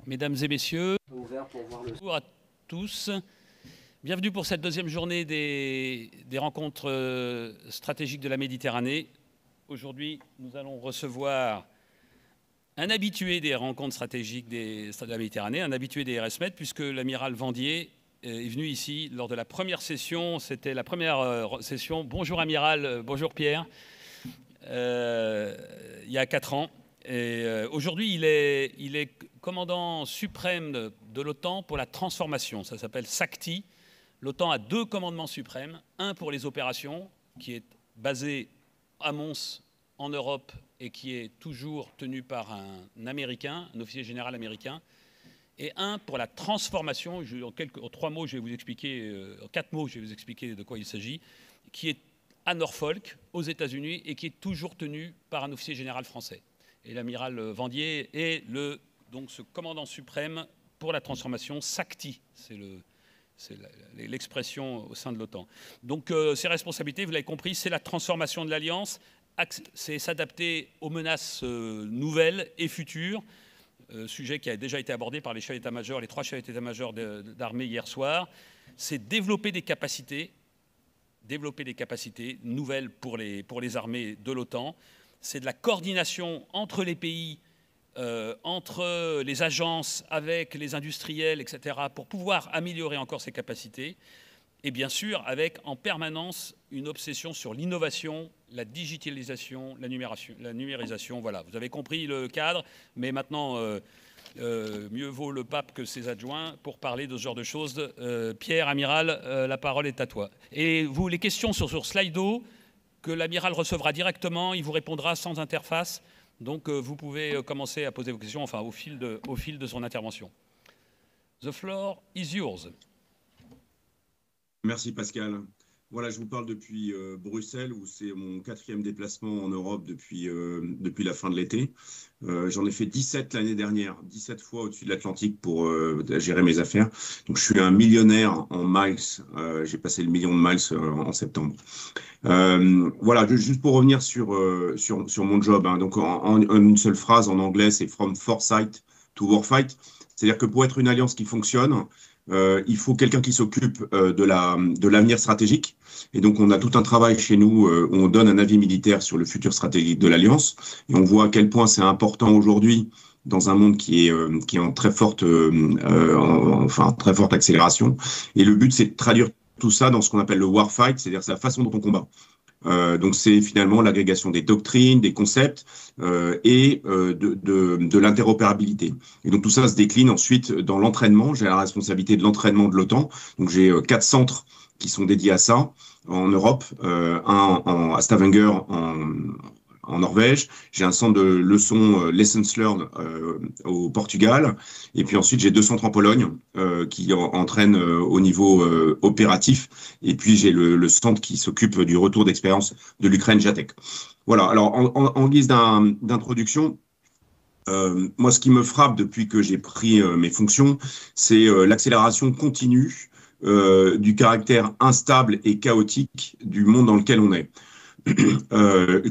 Mesdames et messieurs, bonjour à tous. Bienvenue pour cette deuxième journée des rencontres stratégiques de la Méditerranée. Aujourd'hui, nous allons recevoir un habitué des rencontres stratégiques de la Méditerranée, un habitué des RSMed, puisque l'amiral Vandier est venu ici lors de la première session. C'était la première session. Bonjour amiral, bonjour Pierre. Il y a 4 ans. Aujourd'hui, il est commandant suprême de l'OTAN pour la transformation. Ça s'appelle SACTI. L'OTAN a 2 commandements suprêmes. Un pour les opérations, qui est basé à Mons, en Europe, et qui est toujours tenu par un Américain, un officier général américain. Et un pour la transformation. En 3 mots, je vais vous expliquer, en 4 mots, je vais vous expliquer de quoi il s'agit, qui est à Norfolk, aux États-Unis, et qui est toujours tenu par un officier général français. Et l'amiral Vandier est donc ce commandant suprême pour la transformation SACTI. C'est l'expression au sein de l'OTAN. Donc ses responsabilités, vous l'avez compris, c'est la transformation de l'Alliance, c'est s'adapter aux menaces nouvelles et futures, sujet qui a déjà été abordé par les chefs d'état-major, les 3 chefs d'état-major d'armée hier soir. C'est développer des capacités nouvelles pour les armées de l'OTAN. C'est de la coordination entre les pays, entre les agences, avec les industriels, etc., pour pouvoir améliorer encore ces capacités. Et bien sûr, avec en permanence une obsession sur l'innovation, la digitalisation, la numérisation. Voilà, vous avez compris le cadre, mais maintenant, mieux vaut le pape que ses adjoints pour parler de ce genre de choses. Pierre, amiral, la parole est à toi. Et vous, les questions sont sur Slido, que l'amiral recevra directement, il vous répondra sans interface. Donc vous pouvez commencer à poser vos questions, enfin au fil de son intervention. The floor is yours. Merci Pascal. Voilà, je vous parle depuis Bruxelles, où c'est mon 4e déplacement en Europe depuis la fin de l'été. J'en ai fait 17 l'année dernière, 17 fois au-dessus de l'Atlantique pour gérer mes affaires. Donc je suis un millionnaire en miles. J'ai passé le million de miles en septembre. Voilà, juste pour revenir sur mon job, hein. Donc en une seule phrase en anglais, c'est From Foresight to Warfight. C'est-à-dire que pour être une alliance qui fonctionne, il faut quelqu'un qui s'occupe de l'avenir stratégique. Et donc, on a tout un travail chez nous où on donne un avis militaire sur le futur stratégique de l'Alliance. Et on voit à quel point c'est important aujourd'hui dans un monde qui est en très forte, très forte accélération. Et le but, c'est de traduire tout ça dans ce qu'on appelle le warfight, c'est-à-dire la façon dont on combat. Donc c'est finalement l'agrégation des doctrines, des concepts et de l'interopérabilité. Et donc tout ça se décline ensuite dans l'entraînement. J'ai la responsabilité de l'entraînement de l'OTAN. Donc j'ai 4 centres qui sont dédiés à ça en Europe, un à Stavanger en Norvège, j'ai un centre de leçons Lessons Learned au Portugal, et puis ensuite j'ai 2 centres en Pologne qui entraînent au niveau opératif, et puis j'ai le centre qui s'occupe du retour d'expérience de l'Ukraine, JATEC. Voilà, alors en guise d'introduction, moi ce qui me frappe depuis que j'ai pris mes fonctions, c'est l'accélération continue du caractère instable et chaotique du monde dans lequel on est.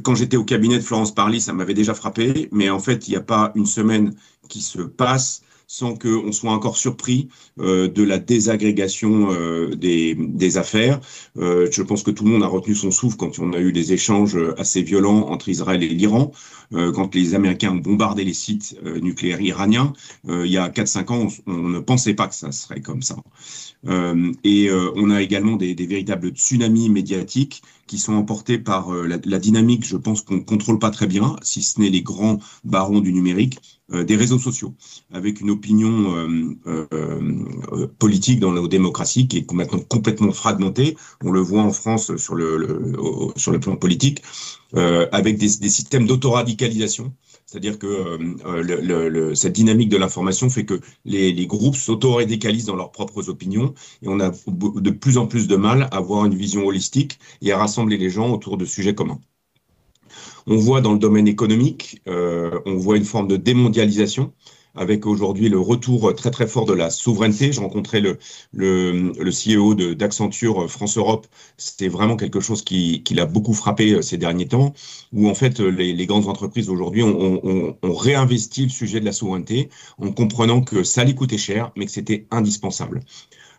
Quand j'étais au cabinet de Florence Parly, ça m'avait déjà frappé, mais en fait, il n'y a pas une semaine qui se passe sans qu'on soit encore surpris de la désagrégation des affaires. Je pense que tout le monde a retenu son souffle quand on a eu des échanges assez violents entre Israël et l'Iran, quand les Américains ont bombardé les sites nucléaires iraniens. Il y a 4-5 ans, on ne pensait pas que ça serait comme ça. On a également des véritables tsunamis médiatiques qui sont emportés par la dynamique, je pense qu'on ne contrôle pas très bien, si ce n'est les grands barons du numérique, des réseaux sociaux, avec une opinion politique dans nos démocraties qui est maintenant complètement fragmentée. On le voit en France sur le plan politique, avec des systèmes d'autoradicalisation. C'est-à-dire que cette dynamique de l'information fait que les groupes s'auto-radicalisent dans leurs propres opinions, et on a de plus en plus de mal à avoir une vision holistique et à rassembler les gens autour de sujets communs. On voit dans le domaine économique, on voit une forme de démondialisation avec aujourd'hui le retour très très fort de la souveraineté. Je rencontrais le CEO d'Accenture France-Europe. C'était vraiment quelque chose qui l'a beaucoup frappé ces derniers temps, où en fait les grandes entreprises aujourd'hui ont réinvesti le sujet de la souveraineté en comprenant que ça allait coûter cher, mais que c'était indispensable.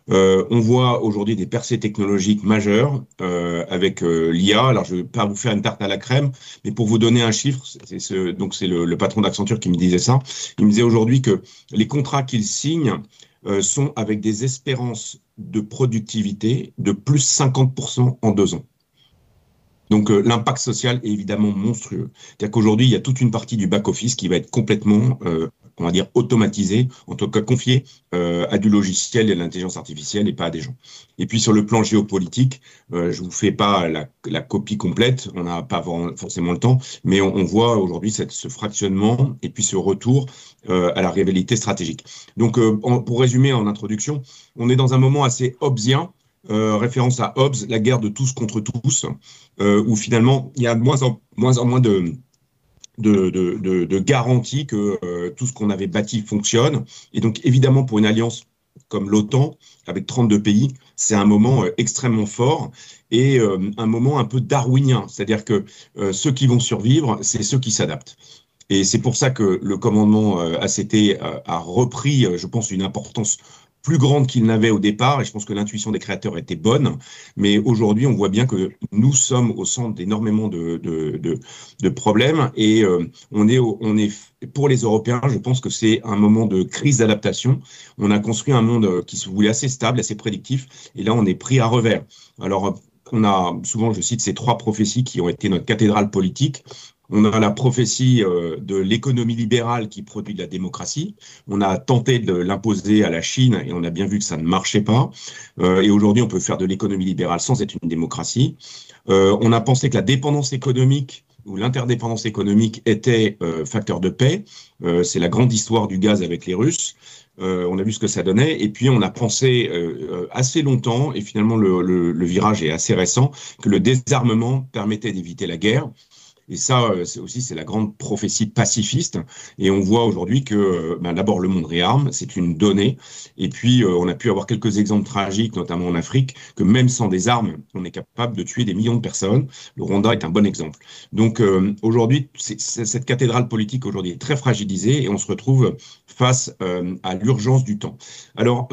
On voit aujourd'hui des percées technologiques majeures avec l'IA. Alors, je ne vais pas vous faire une tarte à la crème, mais pour vous donner un chiffre, donc c'est le patron d'Accenture qui me disait ça. Il me disait aujourd'hui que les contrats qu'il signe sont avec des espérances de productivité de plus 50% en 2 ans. Donc l'impact social est évidemment monstrueux. C'est-à-dire qu'aujourd'hui, il y a toute une partie du back-office qui va être complètement, on va dire, automatisée, en tout cas confiée à du logiciel et à l'intelligence artificielle et pas à des gens. Et puis sur le plan géopolitique, je ne vous fais pas la copie complète, on n'a pas forcément le temps, mais on voit aujourd'hui ce fractionnement et puis ce retour à la rivalité stratégique. Donc pour résumer en introduction, on est dans un moment assez hobbesien, référence à Hobbes, la guerre de tous contre tous, où finalement il y a de moins en moins de garanties que tout ce qu'on avait bâti fonctionne. Et donc évidemment pour une alliance comme l'OTAN, avec 32 pays, c'est un moment extrêmement fort et un moment un peu darwinien, c'est-à-dire que ceux qui vont survivre, c'est ceux qui s'adaptent. Et c'est pour ça que le commandement ACT a repris, je pense, une importance plus grande qu'il n'avait au départ, et je pense que l'intuition des créateurs était bonne, mais aujourd'hui, on voit bien que nous sommes au centre d'énormément de problèmes, et on est, pour les Européens, je pense que c'est un moment de crise d'adaptation. On a construit un monde qui se voulait assez stable, assez prédictif, et là, on est pris à revers. Alors, on a souvent, je cite ces 3 prophéties qui ont été notre cathédrale politique. On a la prophétie de l'économie libérale qui produit de la démocratie. On a tenté de l'imposer à la Chine et on a bien vu que ça ne marchait pas. Et aujourd'hui, on peut faire de l'économie libérale sans être une démocratie. On a pensé que la dépendance économique ou l'interdépendance économique était facteur de paix. C'est la grande histoire du gaz avec les Russes. On a vu ce que ça donnait. Et puis, on a pensé assez longtemps, et finalement, le virage est assez récent, que le désarmement permettait d'éviter la guerre. Et ça, c'est la grande prophétie pacifiste. Et on voit aujourd'hui que d'abord, le monde réarme, c'est une donnée. Et puis, on a pu avoir quelques exemples tragiques, notamment en Afrique, que même sans des armes, on est capable de tuer des millions de personnes. Le Rwanda est un bon exemple. Donc, aujourd'hui, cette cathédrale politique aujourd'hui est très fragilisée et on se retrouve face à l'urgence du temps. Alors,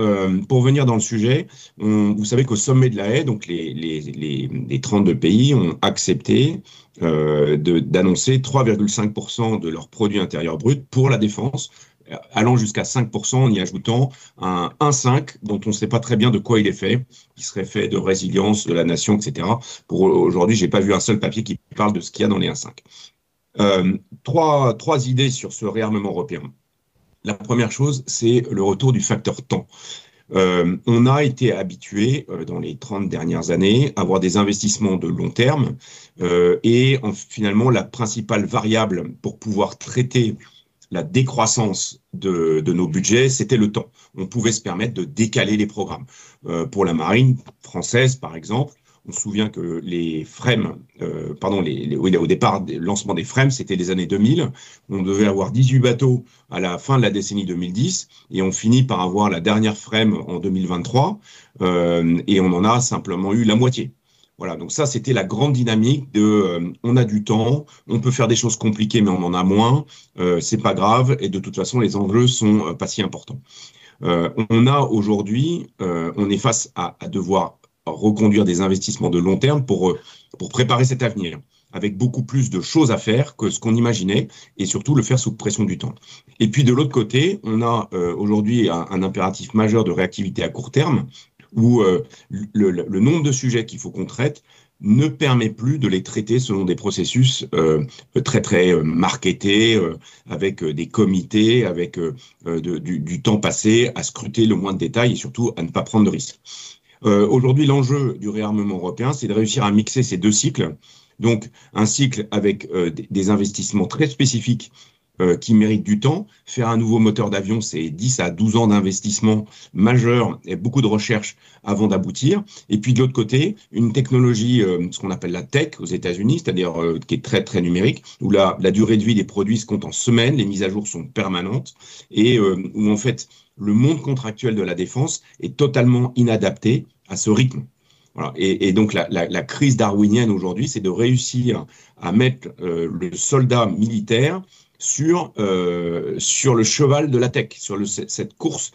pour venir dans le sujet, vous savez qu'au sommet de la Haye, donc les 32 pays ont accepté d'annoncer 3,5% de leur produit intérieur brut pour la défense, allant jusqu'à 5% en y ajoutant un 1,5 dont on ne sait pas très bien de quoi il est fait, qui serait fait de résilience de la nation, etc. Pour aujourd'hui, je n'ai pas vu un seul papier qui parle de ce qu'il y a dans les 1,5. Trois idées sur ce réarmement européen. La première chose, c'est le retour du facteur temps. On a été habitué dans les 30 dernières années à avoir des investissements de long terme et finalement la principale variable pour pouvoir traiter la décroissance de nos budgets, c'était le temps. On pouvait se permettre de décaler les programmes. Pour la marine française, par exemple, on se souvient que les FREMM, au départ, le lancement des FREMM, c'était les années 2000. On devait avoir 18 bateaux à la fin de la décennie 2010 et on finit par avoir la dernière FREMM en 2023 et on en a simplement eu la moitié. Voilà, donc ça, c'était la grande dynamique de on a du temps, on peut faire des choses compliquées, mais on en a moins, c'est pas grave, et de toute façon, les enjeux sont pas si importants. On a aujourd'hui, on est face à devoir reconduire des investissements de long terme pour préparer cet avenir, avec beaucoup plus de choses à faire que ce qu'on imaginait, et surtout le faire sous pression du temps. Et puis de l'autre côté, on a aujourd'hui un impératif majeur de réactivité à court terme, où le nombre de sujets qu'il faut qu'on traite ne permet plus de les traiter selon des processus très, très marketés, avec des comités, avec du temps passé à scruter le moins de détails et surtout à ne pas prendre de risques. Aujourd'hui, l'enjeu du réarmement européen, c'est de réussir à mixer ces 2 cycles. Donc, un cycle avec des investissements très spécifiques qui mérite du temps. Faire un nouveau moteur d'avion, c'est 10 à 12 ans d'investissement majeur et beaucoup de recherche avant d'aboutir. Et puis de l'autre côté, une technologie, ce qu'on appelle la tech aux États-Unis, c'est-à-dire qui est très, très numérique, où la durée de vie des produits se compte en semaines, les mises à jour sont permanentes, et où en fait, le monde contractuel de la défense est totalement inadapté à ce rythme. Voilà. Et donc, la crise darwinienne aujourd'hui, c'est de réussir à mettre le soldat militaire sur le cheval de la tech, sur cette course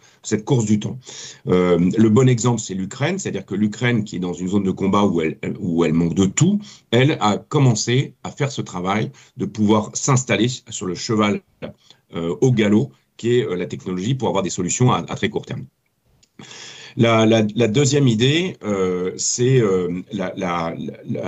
du temps. Le bon exemple, c'est l'Ukraine, c'est-à-dire que l'Ukraine, qui est dans une zone de combat où elle manque de tout, elle a commencé à faire ce travail de pouvoir s'installer sur le cheval au galop, qui est la technologie pour avoir des solutions à très court terme. La deuxième idée, c'est la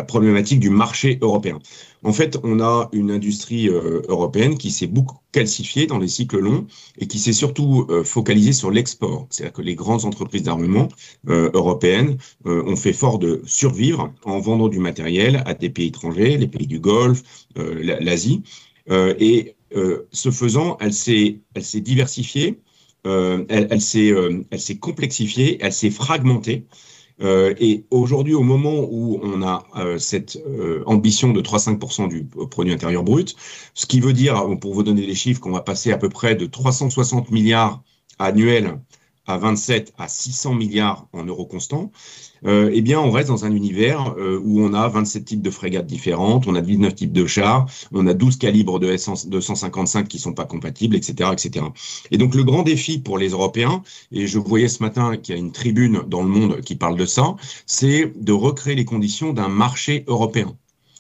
problématique du marché européen. En fait, on a une industrie européenne qui s'est beaucoup calcifiée dans les cycles longs et qui s'est surtout focalisée sur l'export. C'est-à-dire que les grandes entreprises d'armement européennes ont fait fort de survivre en vendant du matériel à des pays étrangers, les pays du Golfe, l'Asie. Ce faisant, elle s'est diversifiée. Elle s'est complexifiée, elle s'est fragmentée. Et aujourd'hui, au moment où on a cette ambition de 3,5% du produit intérieur brut, ce qui veut dire, pour vous donner les chiffres, qu'on va passer à peu près de 360 milliards annuels à 27 à 600 milliards en euros constants, eh bien, on reste dans un univers où on a 27 types de frégates différentes, on a 19 types de chars, on a 12 calibres de S-255 qui ne sont pas compatibles, etc., etc. Et donc, le grand défi pour les Européens, et je voyais ce matin qu'il y a une tribune dans le monde qui parle de ça, c'est de recréer les conditions d'un marché européen.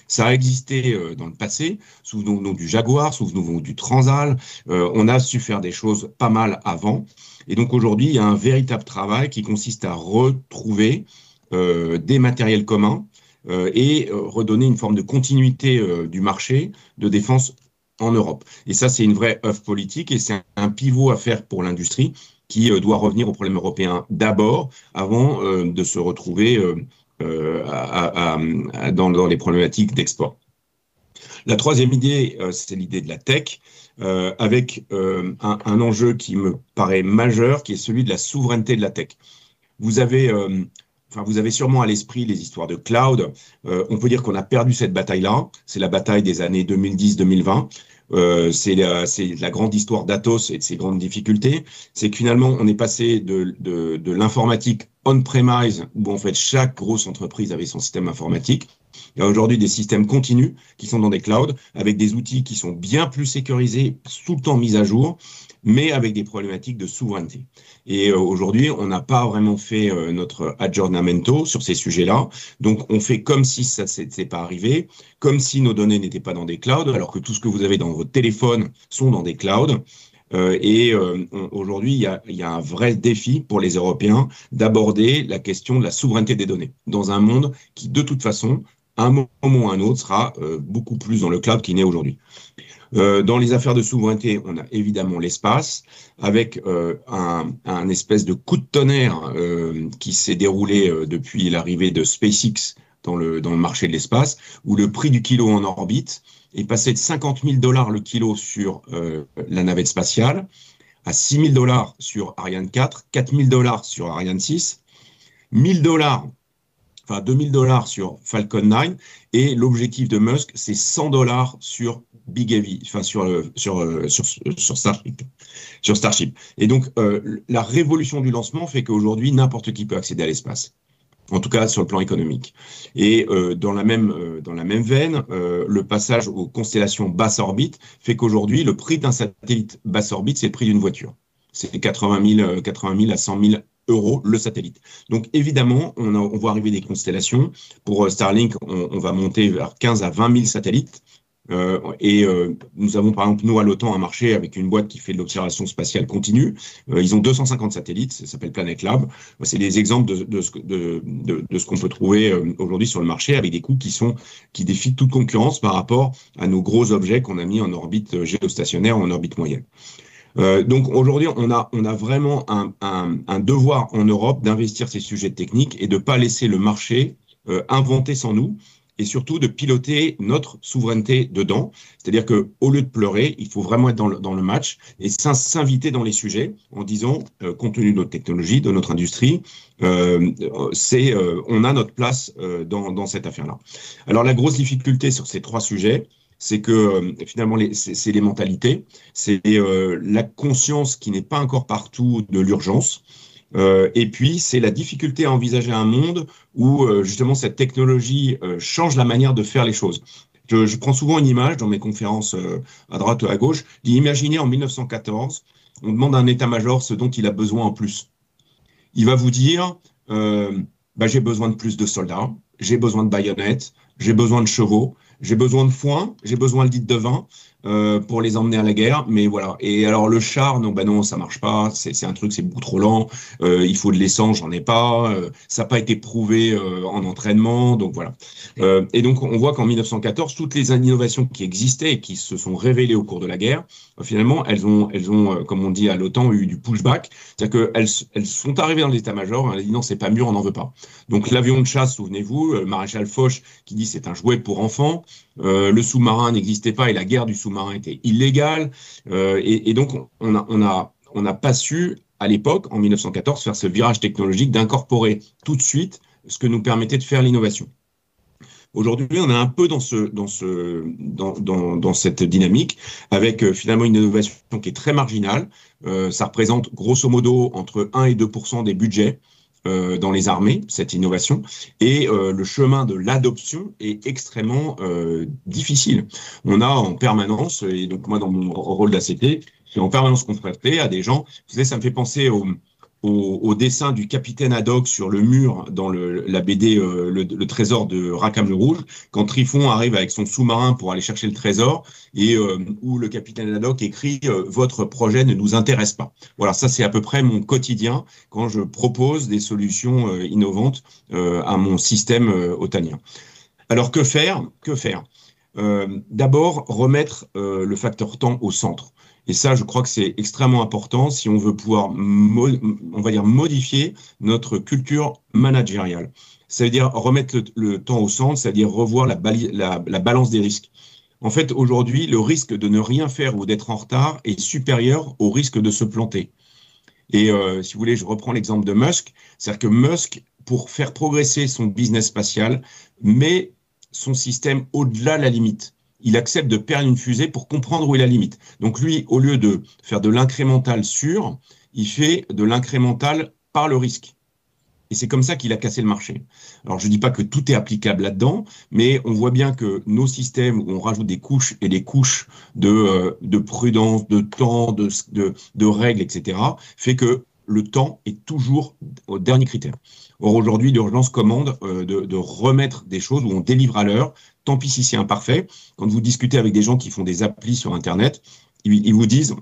Ça a existé dans le passé, souvenons-nous du Jaguar, souvenons-nous du Transal, on a su faire des choses pas mal avant. Et donc aujourd'hui, il y a un véritable travail qui consiste à retrouver des matériels communs et redonner une forme de continuité du marché de défense en Europe. Et ça, c'est une vraie œuvre politique et c'est un pivot à faire pour l'industrie qui doit revenir aux problèmes européens d'abord, avant de se retrouver dans les problématiques d'export. La troisième idée, c'est l'idée de la tech, avec un enjeu qui me paraît majeur, qui est celui de la souveraineté de la tech. Vous avez sûrement à l'esprit les histoires de cloud. On peut dire qu'on a perdu cette bataille-là. C'est la bataille des années 2010-2020. C'est la grande histoire d'Atos et de ses grandes difficultés. C'est que finalement, on est passé de l'informatique on-premise, où en fait chaque grosse entreprise avait son système informatique. Il y a aujourd'hui des systèmes continus qui sont dans des clouds, avec des outils qui sont bien plus sécurisés, tout le temps mis à jour, mais avec des problématiques de souveraineté. Et aujourd'hui, on n'a pas vraiment fait notre aggiornamento sur ces sujets-là. Donc, on fait comme si ça ne s'était pas arrivé, comme si nos données n'étaient pas dans des clouds, alors que tout ce que vous avez dans votre téléphone sont dans des clouds. Aujourd'hui, il y a un vrai défi pour les Européens d'aborder la question de la souveraineté des données dans un monde qui, de toute façon, à un moment ou à un autre, sera beaucoup plus dans le cloud qu'il n'est aujourd'hui. Dans les affaires de souveraineté, on a évidemment l'espace, avec un espèce de coup de tonnerre qui s'est déroulé depuis l'arrivée de SpaceX dans le marché de l'espace, où le prix du kilo en orbite est passé de 50 000 $ le kilo sur la navette spatiale, à 6 000 $ sur Ariane 4, 4 000 $ sur Ariane 6, 1 000 $, enfin 2 000 $ sur Falcon 9, et l'objectif de Musk, c'est 100 $ sur Big Heavy, enfin sur Starship. Et donc, la révolution du lancement fait qu'aujourd'hui, n'importe qui peut accéder à l'espace. En tout cas sur le plan économique. Et dans la même veine, le passage aux constellations basse orbite fait qu'aujourd'hui, le prix d'un satellite basse orbite, c'est le prix d'une voiture. C'est 80 000 à 100 000 € le satellite. Donc évidemment, on voit arriver des constellations. Pour Starlink, on va monter vers 15 à 20 000 satellites. Nous avons par exemple, nous à l'OTAN, un marché avec une boîte qui fait de l'observation spatiale continue. Ils ont 250 satellites, ça s'appelle Planet Lab. C'est des exemples de ce qu'on peut trouver aujourd'hui sur le marché avec des coûts qui défient toute concurrence par rapport à nos gros objets qu'on a mis en orbite géostationnaire ou en orbite moyenne. Donc aujourd'hui, on a vraiment un devoir en Europe d'investir ces sujets techniques et de ne pas laisser le marché inventer sans nous. et surtout de piloter notre souveraineté dedans. C'est-à-dire qu'au lieu de pleurer, il faut vraiment être dans le match et s'inviter dans les sujets en disant, compte tenu de notre technologie, de notre industrie, on a notre place dans cette affaire-là. Alors la grosse difficulté sur ces 3 sujets, c'est que finalement, c'est les mentalités, c'est la conscience qui n'est pas encore partout de l'urgence. Et puis, c'est la difficulté à envisager un monde où justement cette technologie change la manière de faire les choses. Je prends souvent une image dans mes conférences à droite ou à gauche. Imaginez en 1914, on demande à un état-major ce dont il a besoin en plus. Il va vous dire, j'ai besoin de plus de soldats, j'ai besoin de baïonnettes, j'ai besoin de chevaux, j'ai besoin de foin, j'ai besoin de litres de vin pour les emmener à la guerre. Mais voilà. Et alors le char, non, ça marche pas. C'est un truc, c'est beaucoup trop lent. Il faut de l'essence, j'en ai pas. Ça n'a pas été prouvé en entraînement. Donc voilà. Et donc on voit qu'en 1914, toutes les innovations qui existaient et qui se sont révélées au cours de la guerre, finalement, elles ont, comme on dit à l'OTAN, eu du pushback. C'est-à-dire qu'elles sont arrivées dans l'état-major. Elles ont dit non, c'est pas mûr, on n'en veut pas. Donc l'avion de chasse, souvenez-vous, Maréchal Foch qui dit c'est un jouet pour enfants. Le sous-marin n'existait pas et la guerre du sous-marin était illégale. Et donc, on n'a pas su, à l'époque, en 1914, faire ce virage technologique d'incorporer tout de suite ce que nous permettait de faire l'innovation. Aujourd'hui, on est un peu dans cette dynamique avec finalement une innovation qui est très marginale. Ça représente grosso modo entre 1 et 2% des budgets dans les armées, cette innovation, et le chemin de l'adoption est extrêmement difficile. On a en permanence, et donc moi dans mon rôle d'ACT, je suis en permanence confronté à des gens, vous savez, ça me fait penser au dessin du capitaine Haddock sur le mur dans la BD le trésor de Rackham le Rouge, quand Trifon arrive avec son sous-marin pour aller chercher le trésor et où le capitaine Haddock écrit votre projet ne nous intéresse pas. Voilà, ça c'est à peu près mon quotidien quand je propose des solutions innovantes à mon système otanien. Alors que faire? D'abord, remettre le facteur temps au centre. Et ça, je crois que c'est extrêmement important si on veut pouvoir, on va dire, modifier notre culture managériale. Ça veut dire remettre le temps au centre, c'est-à-dire revoir la balance des risques. En fait, aujourd'hui, le risque de ne rien faire ou d'être en retard est supérieur au risque de se planter. Et si vous voulez, je reprends l'exemple de Musk. C'est-à-dire que Musk, pour faire progresser son business spatial, met son système au-delà de la limite. Il accepte de perdre une fusée pour comprendre où est la limite. Donc lui, au lieu de faire de l'incrémental sûr, il fait de l'incrémental par le risque. Et c'est comme ça qu'il a cassé le marché. Alors je ne dis pas que tout est applicable là-dedans, mais on voit bien que nos systèmes où on rajoute des couches et des couches de prudence, de temps, de règles, etc., fait que le temps est toujours au dernier critère. Or, aujourd'hui, l'urgence commande de remettre des choses où on délivre à l'heure. Tant pis si c'est imparfait. Quand vous discutez avec des gens qui font des applis sur Internet, ils vous disent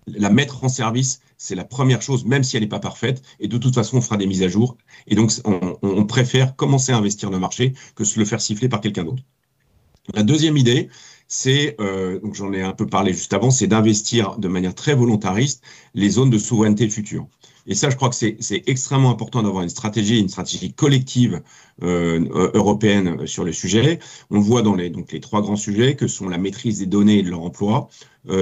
la mettre en service, c'est la première chose, même si elle n'est pas parfaite. Et de toute façon, on fera des mises à jour. Et donc, on préfère commencer à investir dans le marché que se le faire siffler par quelqu'un d'autre. La deuxième idée, c'est, donc j'en ai un peu parlé juste avant, c'est d'investir de manière très volontariste les zones de souveraineté future. Et ça, je crois que c'est extrêmement important d'avoir une stratégie collective européenne sur le sujet. On le voit dans les 3 grands sujets que sont la maîtrise des données et de leur emploi.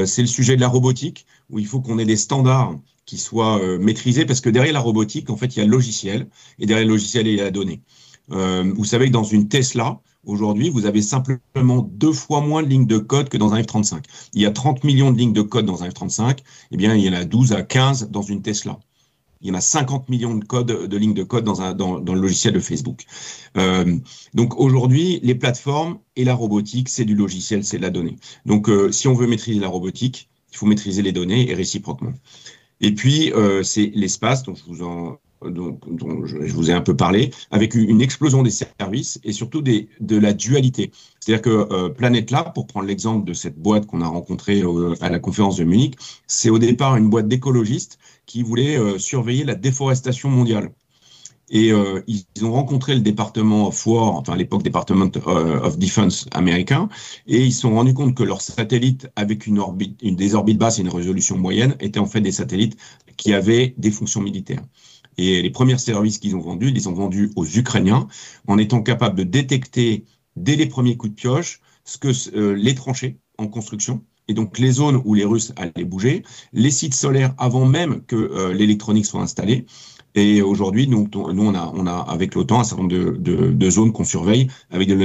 C'est le sujet de la robotique, où il faut qu'on ait des standards qui soient maîtrisés, parce que derrière la robotique, en fait, il y a le logiciel, et derrière le logiciel, il y a la donnée. Vous savez que dans une Tesla, aujourd'hui, vous avez simplement 2 fois moins de lignes de code que dans un F-35. Il y a 30 millions de lignes de code dans un F-35, eh bien, il y en a 12 à 15 dans une Tesla. Il y en a 50 millions de lignes de code dans le logiciel de Facebook. Donc aujourd'hui, les plateformes et la robotique, c'est du logiciel, c'est de la donnée. Donc si on veut maîtriser la robotique, il faut maîtriser les données et réciproquement. Et puis, c'est l'espace, dont je vous ai un peu parlé, avec une explosion des services et surtout de la dualité. C'est-à-dire que Planet Lab, pour prendre l'exemple de cette boîte qu'on a rencontrée à la conférence de Munich, c'est au départ une boîte d'écologistes qui voulait surveiller la déforestation mondiale. Et ils ont rencontré le département of War, enfin à l'époque Department of Defense américain, et ils se sont rendus compte que leurs satellites avec des orbites basses et une résolution moyenne étaient en fait des satellites qui avaient des fonctions militaires. Et les premiers services qu'ils ont vendus, ils les ont vendus aux Ukrainiens en étant capables de détecter dès les premiers coups de pioche, les tranchées en construction, et donc les zones où les Russes allaient bouger, les sites solaires avant même que l'électronique soit installée. Et aujourd'hui, nous, on a avec l'OTAN un certain nombre de zones qu'on surveille avec de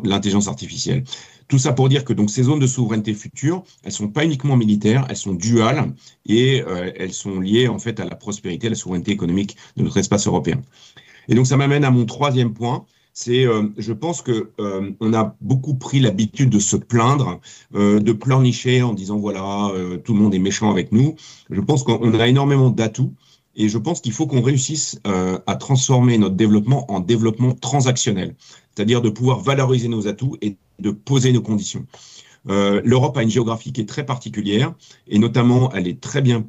l'intelligence artificielle. Tout ça pour dire que donc, ces zones de souveraineté future, elles ne sont pas uniquement militaires, elles sont duales et elles sont liées en fait à la prospérité, à la souveraineté économique de notre espace européen. Et donc ça m'amène à mon troisième point. C'est, je pense que on a beaucoup pris l'habitude de se plaindre, de pleurnicher en disant voilà, tout le monde est méchant avec nous. Je pense qu'on a énormément d'atouts. Et je pense qu'il faut qu'on réussisse à transformer notre développement en développement transactionnel, c'est-à-dire de pouvoir valoriser nos atouts et de poser nos conditions. L'Europe a une géographie qui est très particulière, et notamment, elle est très bien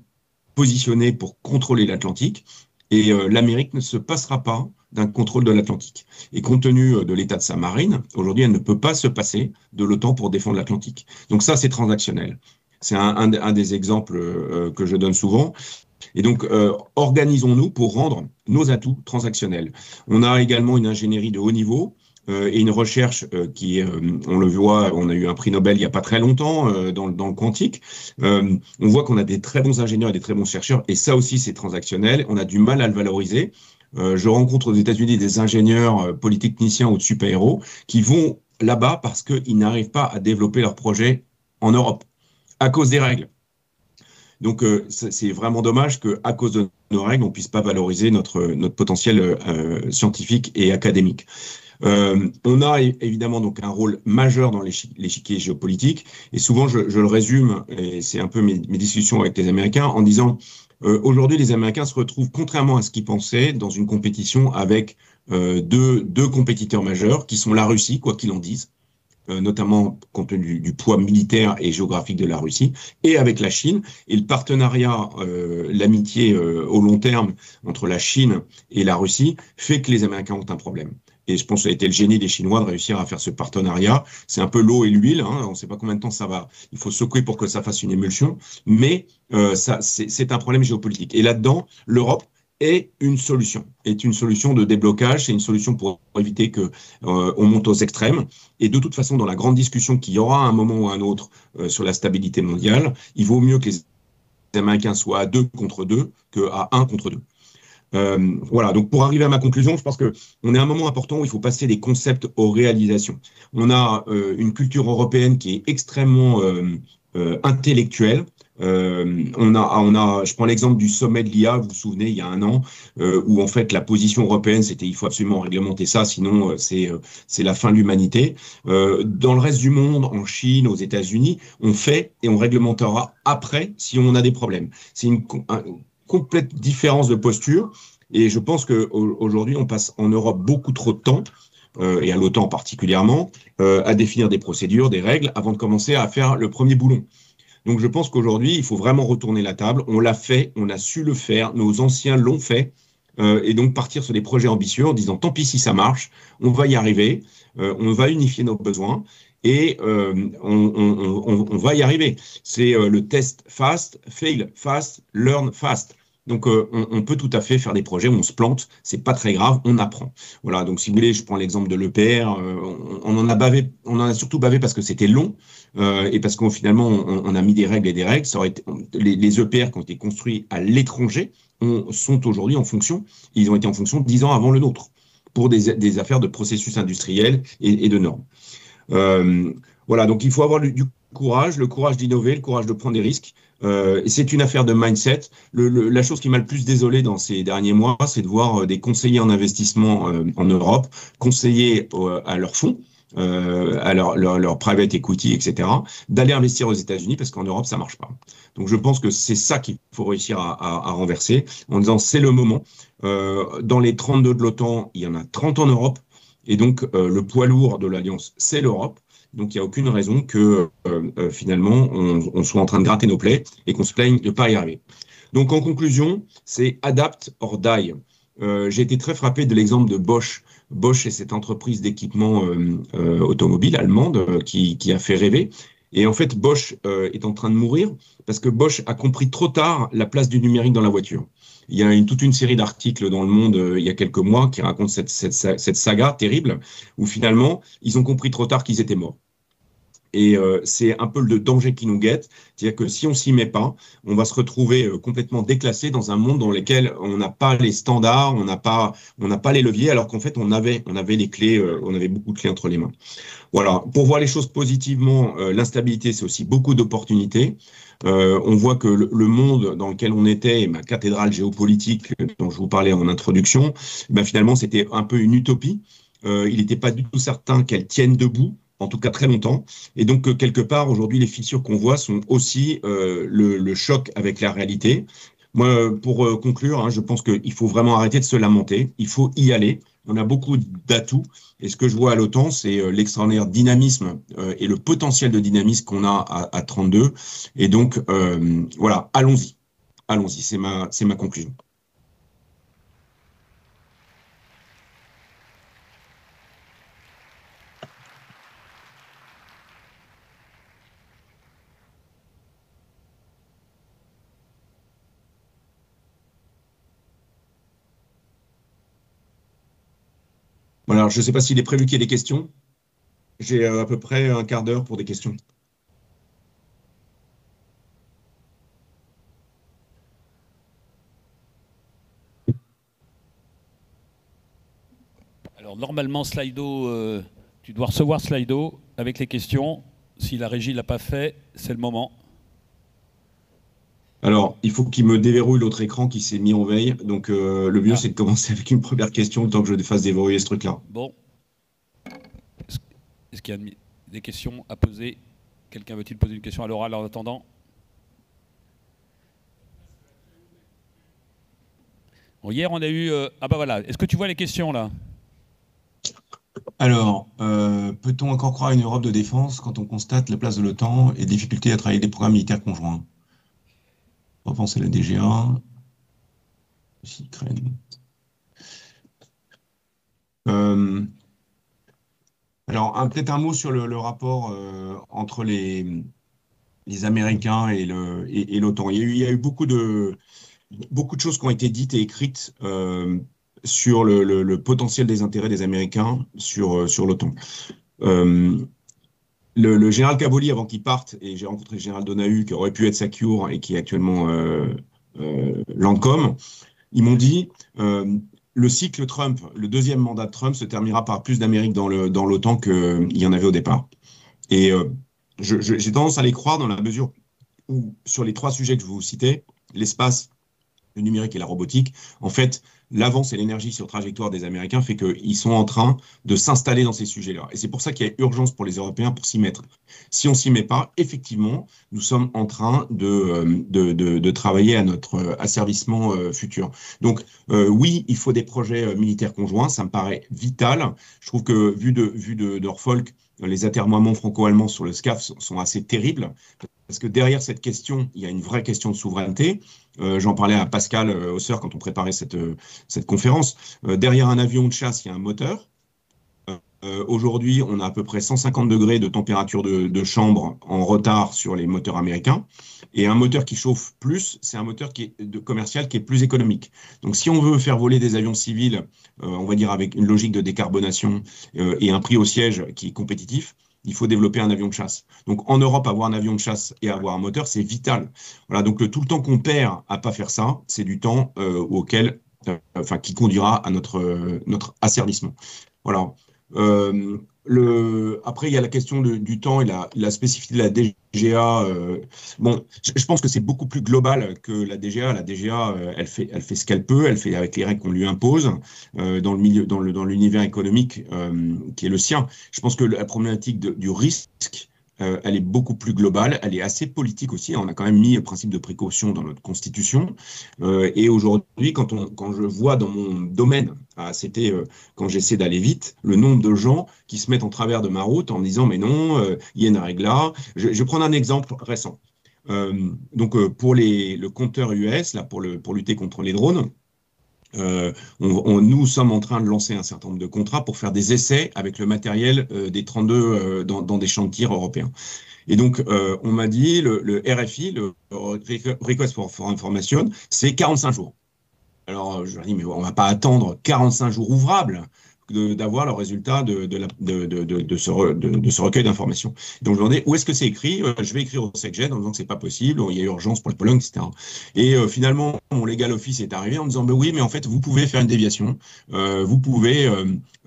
positionnée pour contrôler l'Atlantique, et l'Amérique ne se passera pas d'un contrôle de l'Atlantique. Et compte tenu de l'état de sa marine, aujourd'hui, elle ne peut pas se passer de l'OTAN pour défendre l'Atlantique. Donc ça, c'est transactionnel. C'est un des exemples que je donne souvent. Et donc, organisons-nous pour rendre nos atouts transactionnels. On a également une ingénierie de haut niveau et une recherche qui est, on le voit, on a eu un prix Nobel il n'y a pas très longtemps dans le quantique. On voit qu'on a des très bons ingénieurs et des très bons chercheurs, et ça aussi, c'est transactionnel. On a du mal à le valoriser. Je rencontre aux États-Unis des ingénieurs polytechniciens ou de super-héros qui vont là-bas parce qu'ils n'arrivent pas à développer leur projet en Europe à cause des règles. Donc, c'est vraiment dommage qu'à cause de nos règles, on ne puisse pas valoriser notre potentiel scientifique et académique. On a évidemment donc un rôle majeur dans l'échiquier géopolitique. Et souvent, je le résume, et c'est un peu mes discussions avec les Américains, en disant aujourd'hui, les Américains se retrouvent, contrairement à ce qu'ils pensaient, dans une compétition avec deux compétiteurs majeurs, qui sont la Russie, quoi qu'ils en disent, notamment compte tenu du poids militaire et géographique de la Russie, et avec la Chine. Et le partenariat, l'amitié au long terme entre la Chine et la Russie fait que les Américains ont un problème. Et je pense que ça a été le génie des Chinois de réussir à faire ce partenariat. C'est un peu l'eau et l'huile, hein. On ne sait pas combien de temps ça va. Il faut secouer pour que ça fasse une émulsion. Mais c'est un problème géopolitique. Et là-dedans, l'Europe est une solution de déblocage, c'est une solution pour éviter qu'on monte aux extrêmes. Et de toute façon, dans la grande discussion qu'il y aura à un moment ou à un autre sur la stabilité mondiale, il vaut mieux que les Américains soient à 2 contre 2 qu'à 1 contre 2. Voilà, donc pour arriver à ma conclusion, je pense qu'on est à un moment important où il faut passer des concepts aux réalisations. On a une culture européenne qui est extrêmement intellectuelle. Je prends l'exemple du sommet de l'IA, vous vous souvenez, il y a un an, où en fait la position européenne, c'était il faut absolument réglementer ça, sinon c'est la fin de l'humanité. Dans le reste du monde, en Chine, aux États-Unis, on fait et on réglementera après si on a des problèmes. C'est une complète différence de posture, et je pense qu'aujourd'hui, on passe en Europe beaucoup trop de temps, et à l'OTAN particulièrement, à définir des procédures, des règles, avant de commencer à faire le premier boulon. Donc, je pense qu'aujourd'hui, il faut vraiment retourner la table. On l'a fait, on a su le faire, nos anciens l'ont fait, et donc partir sur des projets ambitieux en disant tant pis si ça marche, on va y arriver, on va unifier nos besoins et on va y arriver. C'est le test fast, fail fast, learn fast. Donc, on peut tout à fait faire des projets où on se plante, c'est pas très grave, on apprend. Voilà, donc si vous voulez, je prends l'exemple de l'EPR, on en a surtout bavé parce que c'était long et parce qu'au finalement, on a mis des règles et des règles. Ça aurait été, les EPR qui ont été construits à l'étranger sont aujourd'hui en fonction, ils ont été en fonction 10 ans avant le nôtre pour des affaires de processus industriels et de normes. Voilà, donc il faut avoir du courage, le courage d'innover, le courage de prendre des risques. Et c'est une affaire de mindset. La chose qui m'a le plus désolé dans ces derniers mois, c'est de voir des conseillers en investissement en Europe conseiller à leurs fonds, à leur private equity, etc., d'aller investir aux États-Unis parce qu'en Europe, ça ne marche pas. Donc, je pense que c'est ça qu'il faut réussir à renverser en disant c'est le moment. Dans les 32 de l'OTAN, il y en a 30 en Europe. Et donc, le poids lourd de l'Alliance, c'est l'Europe. Donc, il n'y a aucune raison que finalement, on soit en train de gratter nos plaies et qu'on se plaigne de ne pas y arriver. Donc, en conclusion, c'est adapt or die. J'ai été très frappé de l'exemple de Bosch. Bosch est cette entreprise d'équipement automobile allemande qui a fait rêver. Et en fait, Bosch est en train de mourir parce que Bosch a compris trop tard la place du numérique dans la voiture. Il y a toute une série d'articles dans Le Monde il y a quelques mois qui racontent cette saga terrible où finalement, ils ont compris trop tard qu'ils étaient morts. Et c'est un peu le danger qui nous guette. C'est-à-dire que si on s'y met pas, on va se retrouver complètement déclassé dans un monde dans lequel on n'a pas les standards, on n'a pas les leviers, alors qu'en fait, on avait les clés, on avait beaucoup de clés entre les mains. Voilà. Pour voir les choses positivement, l'instabilité, c'est aussi beaucoup d'opportunités. On voit que le monde dans lequel on était, et ma cathédrale géopolitique dont je vous parlais en introduction, ben finalement, c'était un peu une utopie. Il n'était pas du tout certain qu'elle tienne debout, en tout cas très longtemps. Et donc, quelque part, aujourd'hui, les fissures qu'on voit sont aussi le choc avec la réalité. Moi, pour conclure, hein, je pense qu'il faut vraiment arrêter de se lamenter. Il faut y aller. On a beaucoup d'atouts. Et ce que je vois à l'OTAN, c'est l'extraordinaire dynamisme et le potentiel de dynamisme qu'on a à 32. Et donc, voilà, allons-y. Allons-y, c'est ma conclusion. Voilà, je ne sais pas s'il est prévu qu'il y ait des questions. J'ai à peu près un quart d'heure pour des questions. Alors normalement, Slido, tu dois recevoir Slido avec les questions. Si la régie ne l'a pas fait, c'est le moment. Alors, il faut qu'il me déverrouille l'autre écran qui s'est mis en veille. Donc, le mieux, Ah. c'est de commencer avec une première question, le temps que je fasse déverrouiller ce truc-là. Bon. Est-ce qu'il y a des questions à poser? Quelqu'un veut-il poser une question à l'oral en attendant? Bon, hier, on a eu... ah bah voilà, est-ce que tu vois les questions là? Alors, peut-on encore croire à une Europe de défense quand on constate la place de l'OTAN et difficulté à travailler des programmes militaires conjoints? Repenser la DGA, Ukraine. Alors, peut-être un mot sur le rapport entre les Américains et l'OTAN. Il y a eu beaucoup de choses qui ont été dites et écrites sur le potentiel des intérêts des Américains sur l'OTAN. Le général Cavoli, avant qu'il parte, et j'ai rencontré le général Donahu, qui aurait pu être SACEUR et qui est actuellement Lancôme, ils m'ont dit le cycle Trump, le deuxième mandat de Trump se terminera par plus d'Amérique dans l'OTAN qu'il y en avait au départ. Et j'ai tendance à les croire dans la mesure où, sur les trois sujets que je vous citais, l'espace, le numérique et la robotique, en fait, l'avance et l'énergie sur trajectoire des Américains fait qu'ils sont en train de s'installer dans ces sujets-là. Et c'est pour ça qu'il y a urgence pour les Européens pour s'y mettre. Si on ne s'y met pas, effectivement, nous sommes en train de travailler à notre asservissement futur. Donc, oui, il faut des projets militaires conjoints, ça me paraît vital. Je trouve que, vu de Norfolk, les atermoiements franco-allemands sur le SCAF sont assez terribles. Parce que derrière cette question, il y a une vraie question de souveraineté. J'en parlais à Pascal Hauser quand on préparait cette conférence. Derrière un avion de chasse, il y a un moteur. Aujourd'hui, on a à peu près 150 degrés de température de chambre en retard sur les moteurs américains. Et un moteur qui chauffe plus, c'est un moteur commercial qui est plus économique. Donc, si on veut faire voler des avions civils, on va dire avec une logique de décarbonation et un prix au siège qui est compétitif, il faut développer un avion de chasse. Donc, en Europe, avoir un avion de chasse et avoir un moteur, c'est vital. Voilà, donc tout le temps qu'on perd à pas faire ça, c'est du temps qui conduira à notre asservissement. Voilà. Après, il y a la question du temps et la spécificité de la DGA. Bon, je pense que c'est beaucoup plus global que la DGA. La DGA, elle fait ce qu'elle peut, elle fait avec les règles qu'on lui impose dans l'univers économique qui est le sien. Je pense que la problématique du risque, elle est beaucoup plus globale, elle est assez politique aussi. On a quand même mis le principe de précaution dans notre constitution. Et aujourd'hui, quand je vois dans mon domaine, c'était quand j'essaie d'aller vite, le nombre de gens qui se mettent en travers de ma route en me disant mais non, il y a une règle là. Je vais prendre un exemple récent. Pour le compteur US, là, pour lutter contre les drones, nous sommes en train de lancer un certain nombre de contrats pour faire des essais avec le matériel des 32 dans des champs de tir européens. Et donc, on m'a dit, le RFI, le Request for Information, c'est 45 jours. Alors, je leur dis, mais on ne va pas attendre 45 jours ouvrables d'avoir le résultat de ce recueil d'informations. Donc, je leur dis, où est-ce que c'est écrit? Je vais écrire au SecGen en disant que ce n'est pas possible, il y a urgence pour le Pologne, etc. Et finalement, mon legal office est arrivé en disant, ben oui, mais en fait, vous pouvez faire une déviation, vous pouvez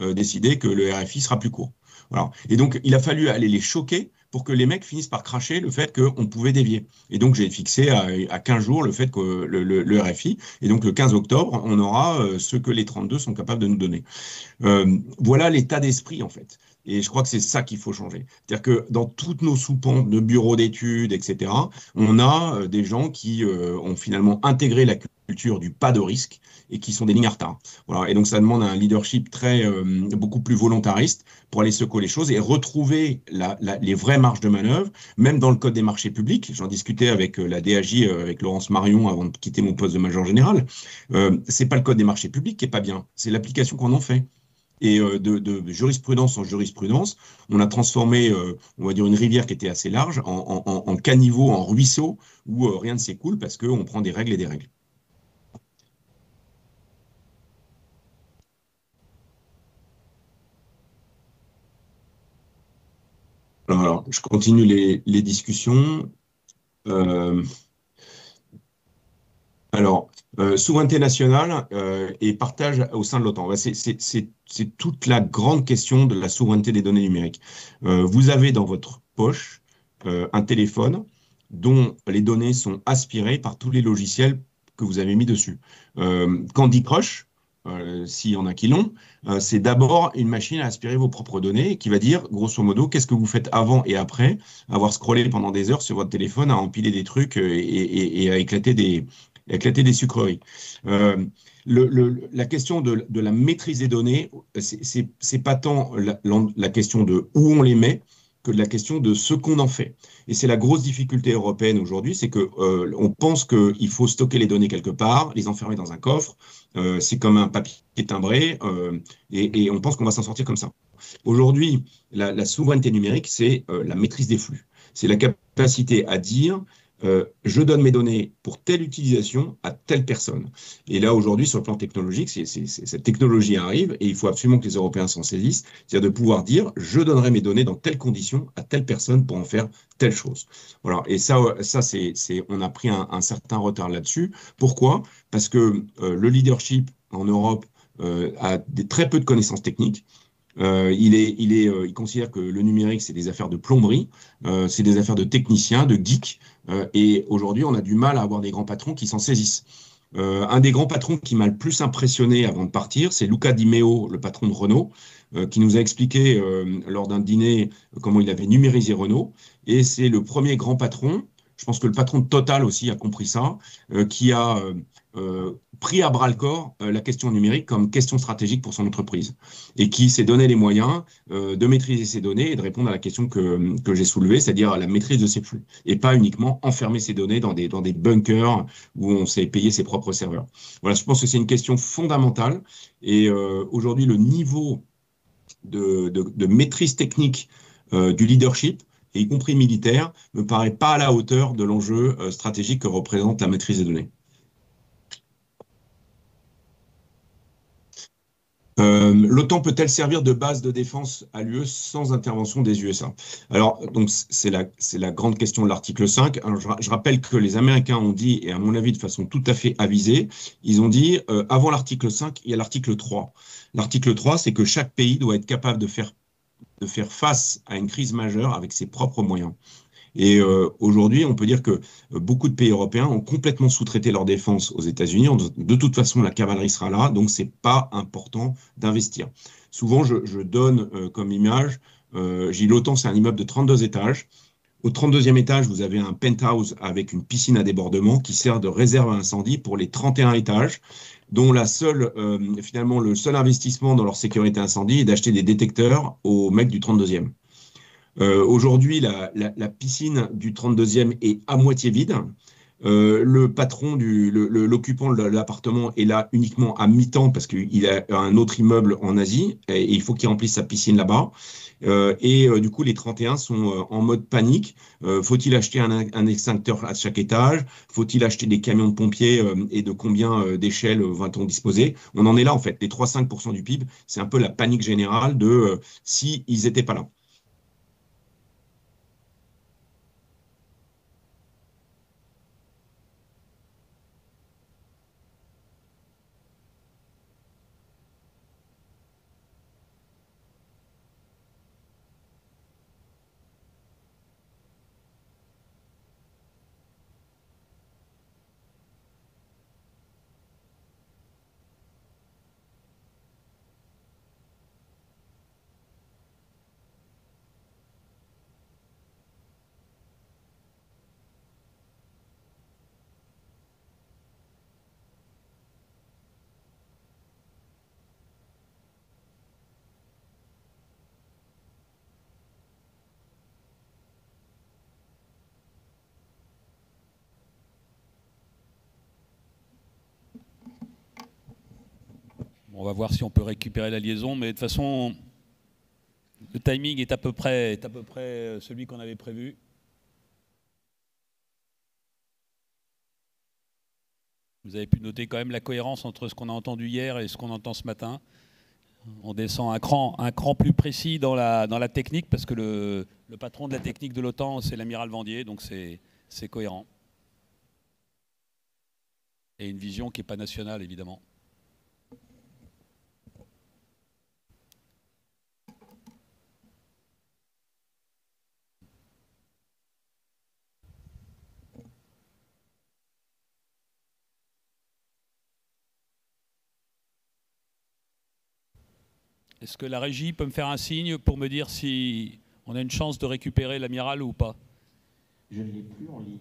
décider que le RFI sera plus court. Voilà. Et donc, il a fallu aller les choquer pour que les mecs finissent par cracher le fait qu'on pouvait dévier. Et donc, j'ai fixé à 15 jours le fait que le RFI, et donc le 15 octobre, on aura ce que les 32 sont capables de nous donner. Voilà l'état d'esprit, en fait. Et je crois que c'est ça qu'il faut changer. C'est-à-dire que dans toutes nos soupentes de bureaux d'études, etc., on a des gens qui ont finalement intégré la culture du pas de risque et qui sont des lignes à retard. Voilà. Et donc, ça demande un leadership beaucoup plus volontariste pour aller secouer les choses et retrouver les vraies marges de manœuvre, même dans le code des marchés publics. J'en discutais avec la DAJ, avec Laurence Marion, avant de quitter mon poste de major général. C'est pas le code des marchés publics qui est pas bien, c'est l'application qu'on en fait. Et de jurisprudence en jurisprudence, on a transformé, on va dire, une rivière qui était assez large en caniveau, en ruisseau, où rien ne s'écoule parce qu'on prend des règles et des règles. Alors, je continue les discussions. Alors, souveraineté nationale et partage au sein de l'OTAN. C'est toute la grande question de la souveraineté des données numériques. Vous avez dans votre poche un téléphone dont les données sont aspirées par tous les logiciels que vous avez mis dessus. Candy Crush, s'il y en a qui l'ont, c'est d'abord une machine à aspirer vos propres données qui va dire, grosso modo, qu'est-ce que vous faites avant et après avoir scrollé pendant des heures sur votre téléphone, à empiler des trucs et à éclater des sucreries. La question de la maîtrise des données, c'est pas tant la question de où on les met que de la question de ce qu'on en fait. Et c'est la grosse difficulté européenne aujourd'hui, c'est qu'on pense qu'il faut stocker les données quelque part, les enfermer dans un coffre, c'est comme un papier timbré, et on pense qu'on va s'en sortir comme ça. Aujourd'hui, la souveraineté numérique, c'est la maîtrise des flux. C'est la capacité à dire je donne mes données pour telle utilisation à telle personne. Et là, aujourd'hui, sur le plan technologique, cette technologie arrive et il faut absolument que les Européens s'en saisissent, c'est-à-dire de pouvoir dire je donnerai mes données dans telles conditions à telle personne pour en faire telle chose. Voilà. Et ça on a pris un certain retard là-dessus. Pourquoi? Parce que le leadership en Europe a très peu de connaissances techniques. Il considère que le numérique, c'est des affaires de plomberie, c'est des affaires de techniciens, de geeks, et aujourd'hui, on a du mal à avoir des grands patrons qui s'en saisissent. Un des grands patrons qui m'a le plus impressionné avant de partir, c'est Luca Di Meo, le patron de Renault, qui nous a expliqué lors d'un dîner comment il avait numérisé Renault, et c'est le premier grand patron, je pense que le patron de Total aussi a compris ça, qui a pris à bras-le-corps la question numérique comme question stratégique pour son entreprise et qui s'est donné les moyens de maîtriser ses données et de répondre à la question que j'ai soulevée, c'est-à-dire la maîtrise de ses flux et pas uniquement enfermer ses données dans des bunkers où on s'est payé ses propres serveurs. Voilà, je pense que c'est une question fondamentale et aujourd'hui, le niveau de maîtrise technique du leadership, et y compris militaire, ne me paraît pas à la hauteur de l'enjeu stratégique que représente la maîtrise des données. L'OTAN peut-elle servir de base de défense à l'UE sans intervention des USA? Alors, donc, c'est la grande question de l'article 5. Alors, je rappelle que les Américains ont dit, et à mon avis de façon tout à fait avisée, ils ont dit, avant l'article 5, il y a l'article 3. L'article 3, c'est que chaque pays doit être capable de faire face à une crise majeure avec ses propres moyens. Et aujourd'hui, on peut dire que beaucoup de pays européens ont complètement sous-traité leur défense aux États-Unis. De toute façon, la cavalerie sera là, donc ce n'est pas important d'investir. Souvent, je donne comme image, l'OTAN, c'est un immeuble de 32 étages. Au 32e étage, vous avez un penthouse avec une piscine à débordement qui sert de réserve à incendie pour les 31 étages, dont finalement, le seul investissement dans leur sécurité incendie est d'acheter des détecteurs aux mecs du 32e. Aujourd'hui, la piscine du 32e est à moitié vide. Le patron, l'occupant de l'appartement est là uniquement à mi-temps parce qu'il a un autre immeuble en Asie et il faut qu'il remplisse sa piscine là-bas. Du coup, les 31 sont en mode panique. Faut-il acheter un extincteur à chaque étage? Faut-il acheter des camions de pompiers et de combien d'échelles va-t-on disposer? On en est là en fait. Les 3-5% du PIB, c'est un peu la panique générale de si ils n'étaient pas là. On va voir si on peut récupérer la liaison, mais de toute façon, le timing est à peu près celui qu'on avait prévu. Vous avez pu noter quand même la cohérence entre ce qu'on a entendu hier et ce qu'on entend ce matin. On descend un cran plus précis dans la technique, parce que le patron de la technique de l'OTAN, c'est l'amiral Vendier, donc c'est cohérent. Et une vision qui n'est pas nationale, évidemment. Est-ce que la régie peut me faire un signe pour me dire si on a une chance de récupérer l'amiral ou pas? Je ne l'ai plus en ligne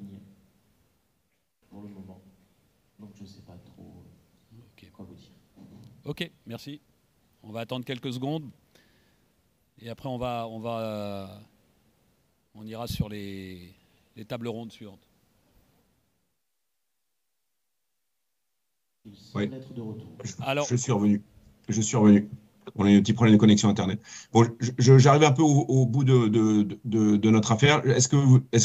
pour le moment, donc je ne sais pas trop quoi vous dire. Ok, merci. On va attendre quelques secondes et après on ira sur les tables rondes suivantes. Il semble être de retour. Alors, je suis revenu. On a eu un petit problème de connexion Internet. Bon, j'arrive un peu au bout de notre affaire. Est-ce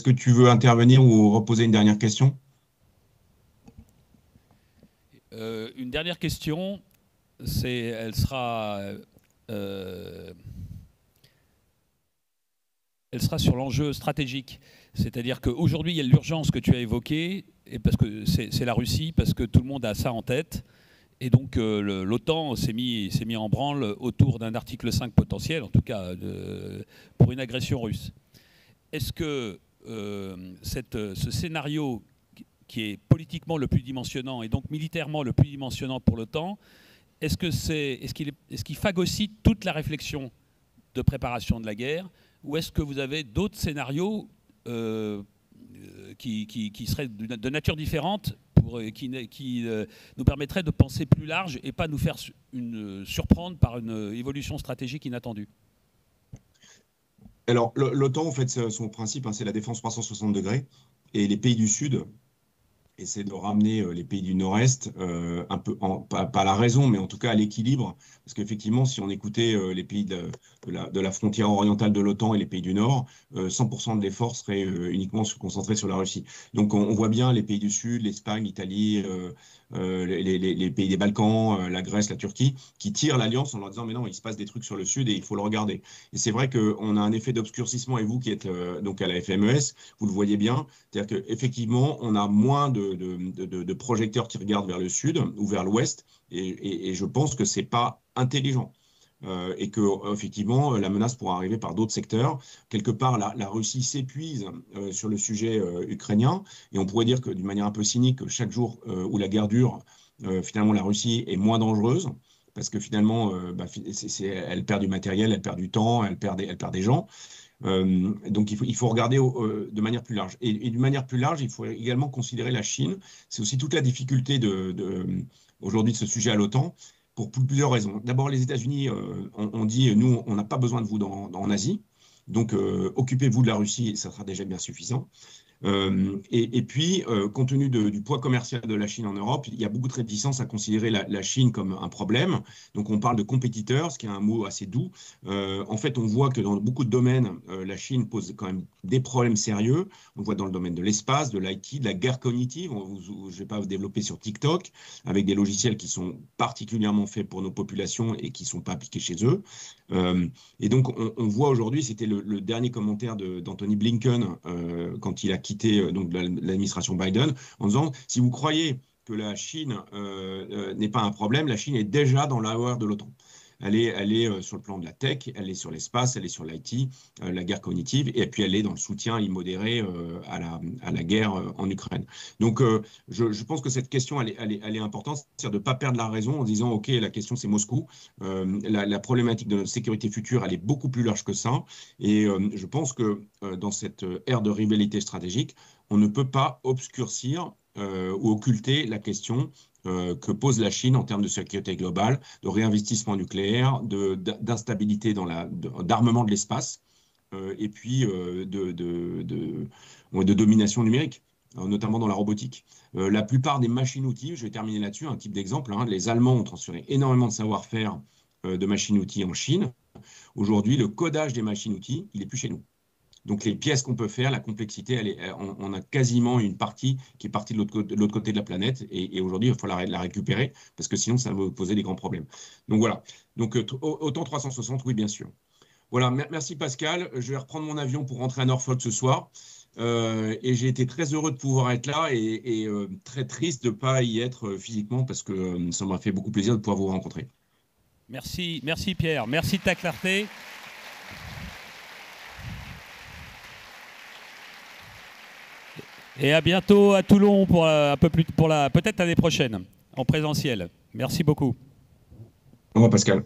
que tu veux intervenir ou reposer une dernière question? Une dernière question, elle sera sur l'enjeu stratégique. C'est-à-dire qu'aujourd'hui, il y a l'urgence que tu as évoquée, et parce que c'est la Russie, parce que tout le monde a ça en tête. Et donc l'OTAN s'est mis en branle autour d'un article 5 potentiel, en tout cas pour une agression russe. Est-ce que ce scénario qui est politiquement le plus dimensionnant et donc militairement le plus dimensionnant pour l'OTAN, est-ce qu'il phagocyte toute la réflexion de préparation de la guerre, ou est-ce que vous avez d'autres scénarios qui seraient de nature différente, qui nous permettraient de penser plus large et pas nous faire surprendre par une évolution stratégique inattendue? Alors, l'OTAN, en fait, son principe, c'est la défense 360 degrés. Et les pays du Sud essaient de ramener les pays du Nord-Est un peu, pas à la raison, mais en tout cas à l'équilibre. Parce qu'effectivement, si on écoutait les pays de la frontière orientale de l'OTAN et les pays du Nord, 100% de l'effort serait uniquement concentré sur la Russie. Donc on voit bien les pays du Sud, l'Espagne, l'Italie, les pays des Balkans, la Grèce, la Turquie, qui tirent l'alliance en leur disant mais non, il se passe des trucs sur le Sud et il faut le regarder. Et c'est vrai qu'on a un effet d'obscurcissement, et vous qui êtes donc à la FMES, vous le voyez bien, c'est-à-dire qu'effectivement, on a moins de projecteurs qui regardent vers le Sud ou vers l'Ouest, et je pense que ce n'est pas intelligent. Et que effectivement la menace pourra arriver par d'autres secteurs. Quelque part, la Russie s'épuise sur le sujet ukrainien, et on pourrait dire que d'une manière un peu cynique, chaque jour où la guerre dure, finalement la Russie est moins dangereuse, parce que finalement, elle perd du matériel, elle perd du temps, elle perd des gens. Donc il faut regarder de manière plus large. Et d'une manière plus large, il faut également considérer la Chine. C'est aussi toute la difficulté aujourd'hui de ce sujet à l'OTAN, pour plusieurs raisons. D'abord, les États-Unis ont dit, nous, on n'a pas besoin de vous en Asie, donc occupez-vous de la Russie, ça sera déjà bien suffisant. Et puis, compte tenu du poids commercial de la Chine en Europe, il y a beaucoup de réticence à considérer la Chine comme un problème. Donc, on parle de compétiteurs, ce qui est un mot assez doux. En fait, on voit que dans beaucoup de domaines, la Chine pose quand même des problèmes sérieux. On le voit dans le domaine de l'espace, de l'IT, de la guerre cognitive. Je ne vais pas vous développer sur TikTok, avec des logiciels qui sont particulièrement faits pour nos populations et qui ne sont pas appliqués chez eux. Et donc, on voit aujourd'hui, c'était le dernier commentaire d'Anthony Blinken quand il a quitté donc l'administration Biden, en disant, si vous croyez que la Chine n'est pas un problème, la Chine est déjà dans l'hour de l'OTAN. Elle est sur le plan de la tech, elle est sur l'espace, elle est sur l'IT, la guerre cognitive, et puis elle est dans le soutien immodéré à la guerre en Ukraine. Donc, je pense que cette question, elle est importante, c'est-à-dire de ne pas perdre la raison en disant, OK, la question, c'est Moscou. La problématique de notre sécurité future, elle est beaucoup plus large que ça. Et je pense que dans cette ère de rivalité stratégique, on ne peut pas obscurcir ou occulter la question que pose la Chine en termes de sécurité globale, de réinvestissement nucléaire, d'instabilité d'armement de l'espace, et puis de domination numérique, notamment dans la robotique. La plupart des machines-outils, je vais terminer là-dessus, un type d'exemple, les Allemands ont transféré énormément de savoir-faire de machines-outils en Chine. Aujourd'hui, le codage des machines-outils, il n'est plus chez nous. Donc, les pièces qu'on peut faire, la complexité, on a quasiment une partie qui est partie de l'autre côté de la planète. Et aujourd'hui, il va falloir la récupérer parce que sinon, ça va poser des grands problèmes. Donc, voilà. Donc, autant 360, oui, bien sûr. Voilà. Merci, Pascal. Je vais reprendre mon avion pour rentrer à Norfolk ce soir. Et j'ai été très heureux de pouvoir être là et très triste de ne pas y être physiquement parce que ça m'a fait beaucoup plaisir de pouvoir vous rencontrer. Merci, Pierre. Merci de ta clarté. Et à bientôt à Toulon pour peut-être l'année prochaine, en présentiel. Merci beaucoup. Au revoir, Pascal.